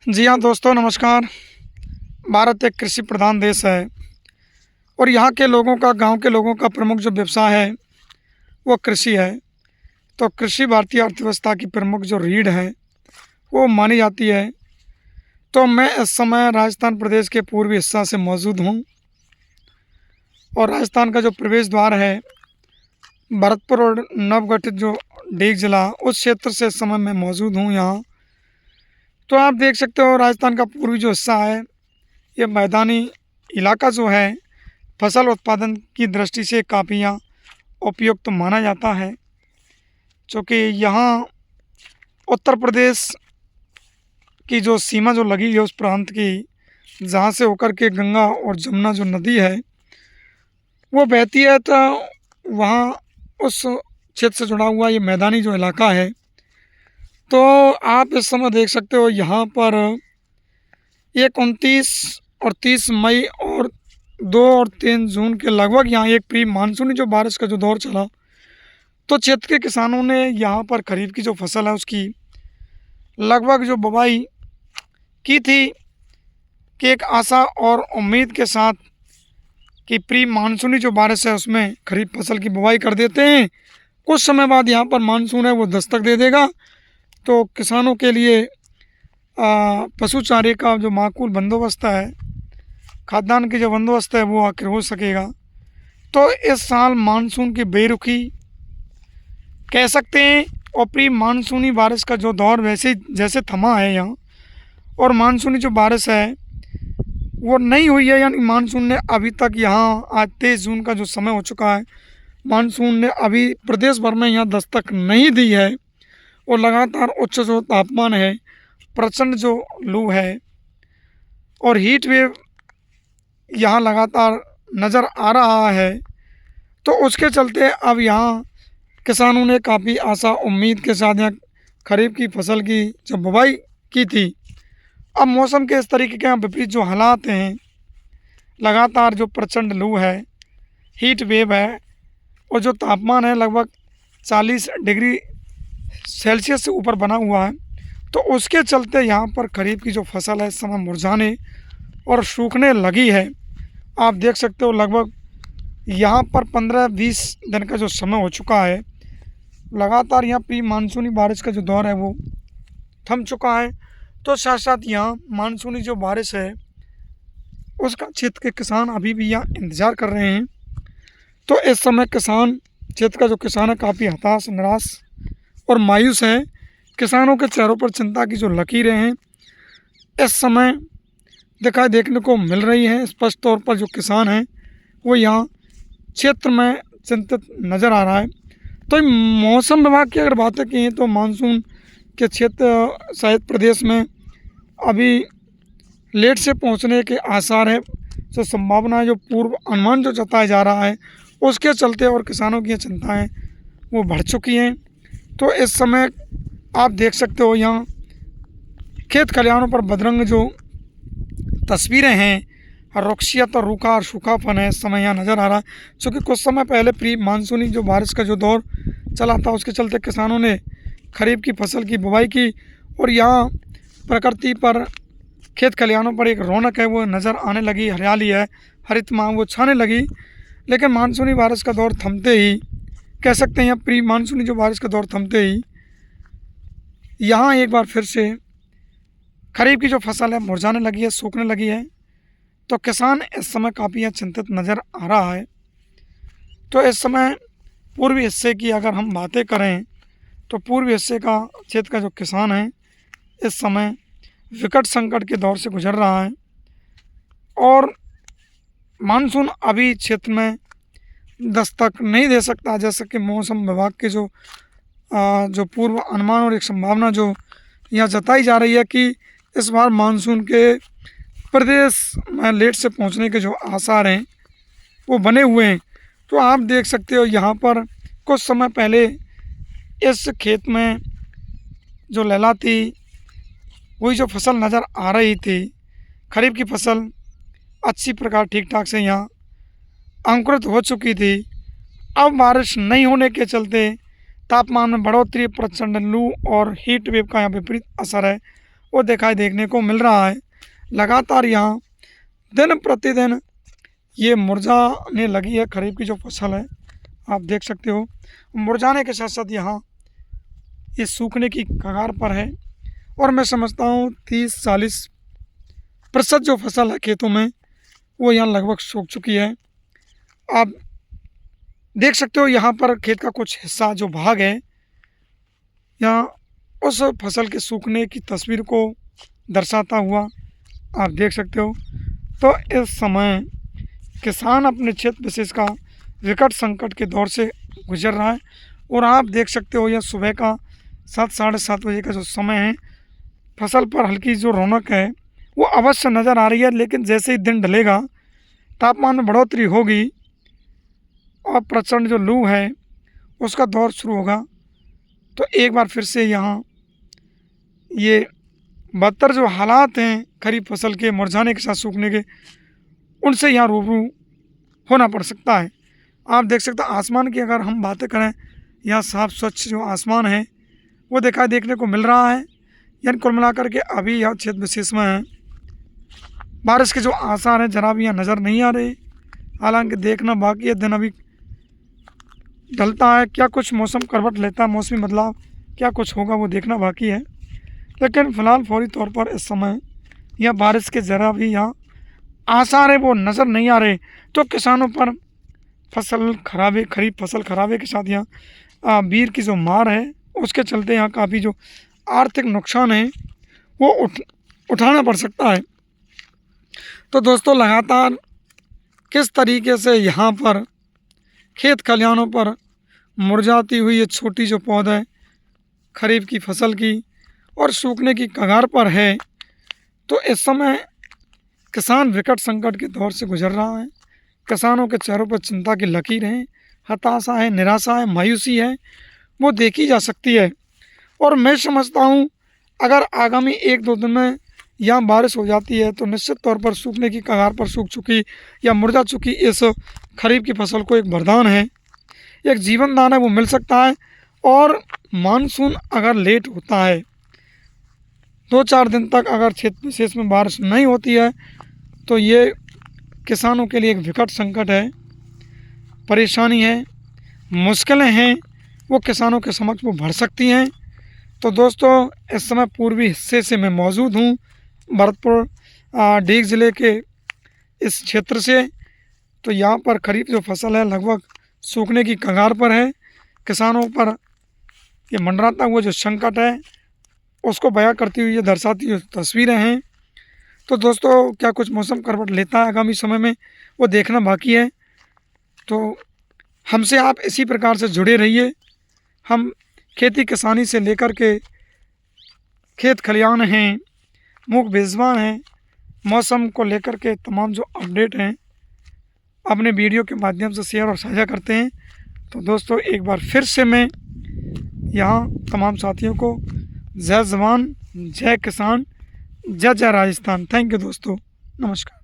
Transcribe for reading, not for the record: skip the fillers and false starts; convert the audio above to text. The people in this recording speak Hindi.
जी हाँ दोस्तों, नमस्कार। भारत एक कृषि प्रधान देश है और यहाँ के लोगों का, गांव के लोगों का प्रमुख जो व्यवसाय है वो कृषि है। तो कृषि भारतीय अर्थव्यवस्था की प्रमुख जो रीढ़ है वो मानी जाती है। तो मैं इस समय राजस्थान प्रदेश के पूर्वी हिस्सा से मौजूद हूँ और राजस्थान का जो प्रवेश द्वार है भरतपुर और नवगठित जो डीग जिला, उस क्षेत्र से इस समय मैं मौजूद हूँ यहाँ। तो आप देख सकते हो राजस्थान का पूर्वी जो हिस्सा है ये मैदानी इलाका जो है फसल उत्पादन की दृष्टि से काफ़ी यहाँ उपयुक्त माना जाता है, क्योंकि यहाँ उत्तर प्रदेश की जो सीमा जो लगी है उस प्रांत की, जहाँ से होकर के गंगा और जमुना जो नदी है वो बहती है, तो वहाँ उस क्षेत्र से जुड़ा हुआ ये मैदानी जो इलाका है। तो आप इस समय देख सकते हो यहाँ पर 29 और 30 मई और 2 और 3 जून के लगभग यहाँ एक प्री मानसूनी जो बारिश का जो दौर चला, तो क्षेत्र के किसानों ने यहाँ पर खरीफ की जो फसल है उसकी लगभग जो बुवाई की थी कि एक आशा और उम्मीद के साथ कि प्री मानसूनी जो बारिश है उसमें खरीफ फसल की बुवाई कर देते हैं। कुछ समय बाद यहाँ पर मानसून है वो दस्तक दे देगा, तो किसानों के लिए पशु चारे का जो माकूल बंदोबस्त है, खाद्यान्न की जो बंदोबस्त है वो आखिर हो सकेगा। तो इस साल मानसून की बेरुखी कह सकते हैं और प्री मानसूनी बारिश का जो दौर वैसे जैसे थमा है यहाँ, और मानसूनी जो बारिश है वो नहीं हुई है, यानी मानसून ने अभी तक यहाँ आज 23 जून का जो समय हो चुका है, मानसून ने अभी प्रदेश भर में यहाँ दस्तक नहीं दी है। और लगातार उच्च जो तापमान है, प्रचंड जो लू है और हीट वेव यहाँ लगातार नज़र आ रहा है, तो उसके चलते अब यहाँ किसानों ने काफ़ी आशा उम्मीद के साथ यहाँ खरीफ की फसल की जब बुवाई की थी। अब मौसम के इस तरीके के यहाँ विपरीत जो हालात हैं, लगातार जो प्रचंड लू है, हीट वेव है और जो तापमान है लगभग 40 डिग्री सेल्सियस से ऊपर बना हुआ है, तो उसके चलते यहाँ पर खरीफ की जो फसल है इस समय मुरझाने और सूखने लगी है। आप देख सकते हो लगभग यहाँ पर 15-20 दिन का जो समय हो चुका है, लगातार यहाँ प्री मानसूनी बारिश का जो दौर है वो थम चुका है। तो साथ साथ यहाँ मानसूनी जो बारिश है उसका क्षेत्र के किसान अभी भी यहाँ इंतज़ार कर रहे हैं। तो इस समय किसान, क्षेत्र का जो किसान है काफ़ी हताश, निराश और मायूस है। किसानों के चेहरों पर चिंता की जो लकीरें हैं इस समय दिखाई देखने को मिल रही हैं। स्पष्ट तौर पर जो किसान हैं वो यहाँ क्षेत्र में चिंतित नज़र आ रहा है। तो मौसम विभाग की अगर बातें की तो मानसून के क्षेत्र शायद प्रदेश में अभी लेट से पहुंचने के आसार है, जो संभावना जो पूर्व अनुमान जो जताया जा रहा है उसके चलते और किसानों की चिंताएं वो बढ़ चुकी हैं। तो इस समय आप देख सकते हो यहाँ खेत खलिहानों पर बदरंग जो तस्वीरें हैं, रुखसियत और रूखा और सूखापन है इस समय यहाँ नज़र आ रहा है, क्योंकि कुछ समय पहले प्री मानसूनी जो बारिश का जो दौर चला था उसके चलते किसानों ने खरीफ की फसल की बुवाई की और यहाँ प्रकृति पर, खेत खलिहानों पर एक रौनक है वो नज़र आने लगी, हरियाली है, हरित मांग वो छाने लगी। लेकिन मानसूनी बारिश का दौर थमते ही, कह सकते हैं प्री मानसूनी जो बारिश का दौर थमते ही यहाँ एक बार फिर से खरीफ की जो फसल है मुरझाने लगी है, सूखने लगी है। तो किसान इस समय काफ़ी चिंतित नज़र आ रहा है। तो इस समय पूर्वी हिस्से की अगर हम बातें करें तो पूर्वी हिस्से का क्षेत्र का जो किसान है इस समय विकट संकट के दौर से गुजर रहा है और मानसून अभी क्षेत्र में दस्तक नहीं दे सकता, जैसे कि मौसम विभाग के जो पूर्व अनुमान और एक संभावना जो यहाँ जताई जा रही है कि इस बार मानसून के प्रदेश में लेट से पहुँचने के जो आसार हैं वो बने हुए हैं। तो आप देख सकते हो यहाँ पर कुछ समय पहले इस खेत में जो लहलाती वही जो फसल नज़र आ रही थी, खरीफ की फसल अच्छी प्रकार ठीक ठाक से यहाँ अंकुरित हो चुकी थी। अब बारिश नहीं होने के चलते तापमान में बढ़ोतरी, प्रचंड लू और हीट वेव का यहाँ विपरीत असर है। वो देखने को मिल रहा है। लगातार यहाँ दिन प्रतिदिन ये मुरझाने लगी है। खरीफ की जो फसल है आप देख सकते हो, मुरझाने के साथ साथ यहाँ ये सूखने की कगार पर है। और मैं समझता हूँ 30-40% जो फसल है खेतों में वो यहाँ लगभग सूख चुकी है। आप देख सकते हो यहाँ पर खेत का कुछ हिस्सा जो भाग है, यहाँ उस फसल के सूखने की तस्वीर को दर्शाता हुआ आप देख सकते हो। तो इस समय किसान अपने क्षेत्र विशेष का विकट संकट के दौर से गुजर रहा है। और आप देख सकते हो यह सुबह का 7-7:30 बजे का जो समय है, फसल पर हल्की जो रौनक है वो अवश्य नज़र आ रही है। लेकिन जैसे ही दिन ढलेगा, तापमान में बढ़ोतरी होगी और प्रचंड जो लू है उसका दौर शुरू होगा, तो एक बार फिर से यहाँ ये बदतर जो हालात हैं खरीफ फसल के मुरझाने के साथ सूखने के, उनसे यहाँ रूबरू होना पड़ सकता है। आप देख सकते हैं आसमान की अगर हम बातें करें, यहाँ साफ स्वच्छ जो आसमान है वो देखने को मिल रहा है। यानी कुल मिलाकर के अभी यह क्षेत्र विशेष में है बारिश के जो आसार हैं जरा भी यहाँ नज़र नहीं आ रहे। हालांकि देखना बाकी है, दिन अभी ढलता है, क्या कुछ मौसम करवट लेता है, मौसमी बदलाव क्या कुछ होगा वो देखना बाकी है। लेकिन फ़िलहाल फौरी तौर पर इस समय यह बारिश के ज़रा भी यहाँ आसार है वो नज़र नहीं आ रहे। तो किसानों पर खरीफ फसल खराबे के साथ यहाँ बीर की जो मार है उसके चलते यहाँ काफ़ी जो आर्थिक नुकसान है वो उठाना पड़ सकता है। तो दोस्तों लगातार किस तरीके से यहाँ पर खेत खलिहानों पर मुरझाती हुई ये छोटी जो पौधा है खरीफ की फसल की और सूखने की कगार पर है, तो इस समय किसान विकट संकट के दौर से गुजर रहा है। किसानों के चेहरों पर चिंता की लकीर है, हताशा है, निराशा है, मायूसी है, वो देखी जा सकती है। और मैं समझता हूँ अगर आगामी 1-2 दिन में यहाँ बारिश हो जाती है तो निश्चित तौर पर सूखने की कगार पर सूख चुकी या मुरझा चुकी इस खरीफ की फसल को एक वरदान है, एक जीवन दान है, वो मिल सकता है। और मानसून अगर लेट होता है, 2-4 दिन तक अगर क्षेत्र विशेष में बारिश नहीं होती है, तो ये किसानों के लिए एक विकट संकट है, परेशानी है, मुश्किलें हैं वो किसानों के समक्ष वो बढ़ सकती हैं। तो दोस्तों इस समय पूर्वी हिस्से से मैं मौजूद हूँ, भरतपुर डीग ज़िले के इस क्षेत्र से। तो यहाँ पर खरीफ जो फसल है लगभग सूखने की कगार पर है। किसानों पर ये मंडराता हुआ जो संकट है उसको बयां करती हुई ये दर्शाती हुई तस्वीरें हैं। तो दोस्तों क्या कुछ मौसम करवट लेता है आगामी समय में वो देखना बाकी है। तो हमसे आप इसी प्रकार से जुड़े रहिए। हम खेती किसानी से लेकर के खेत खलिहान हैं, मूक बेज़बान हैं, मौसम को लेकर के तमाम जो अपडेट हैं अपने वीडियो के माध्यम से शेयर और साझा करते हैं। तो दोस्तों एक बार फिर से मैं यहाँ तमाम साथियों को जय जवान, जय किसान, जय जय राजस्थान। थैंक यू दोस्तों, नमस्कार।